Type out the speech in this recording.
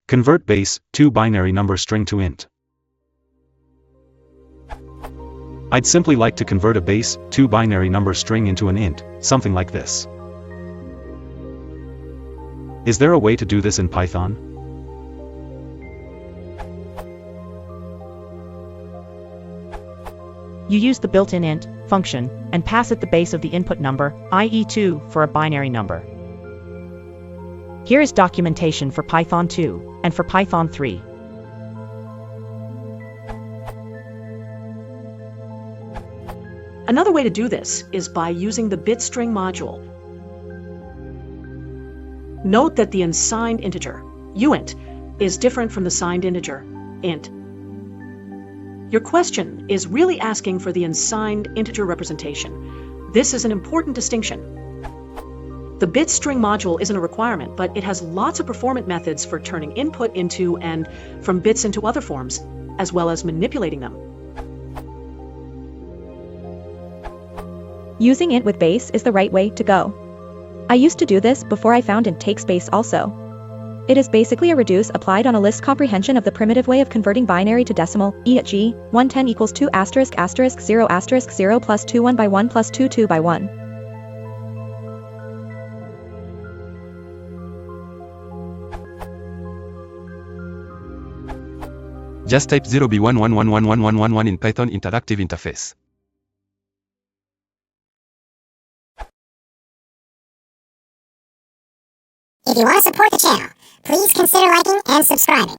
Convert base-2 binary number string to int. I'd simply like to convert a base-2 binary number string into an int, something like this. Is there a way to do this in Python? You use the built-in int function and pass it the base of the input number, i.e. 2, for a binary number. Here is documentation for Python 2 and for Python 3. Another way to do this is by using the bitstring module. Note that the unsigned integer, uint, is different from the signed integer, int. Your question is really asking for the unsigned integer representation. This is an important distinction. The bitstring module isn't a requirement, but it has lots of performant methods for turning input into and from bits into other forms, as well as manipulating them. Using int with base is the right way to go. I used to do this before I found int takes base also. It is basically a reduce applied on a list comprehension of the primitive way of converting binary to decimal, e.g., 110 equals 2 asterisk asterisk 0 asterisk 0 plus 2 1 by 1 plus 2 2 by 1. Just type 0b11111111 in Python interactive interface. If you want to support the channel, please consider liking and subscribing.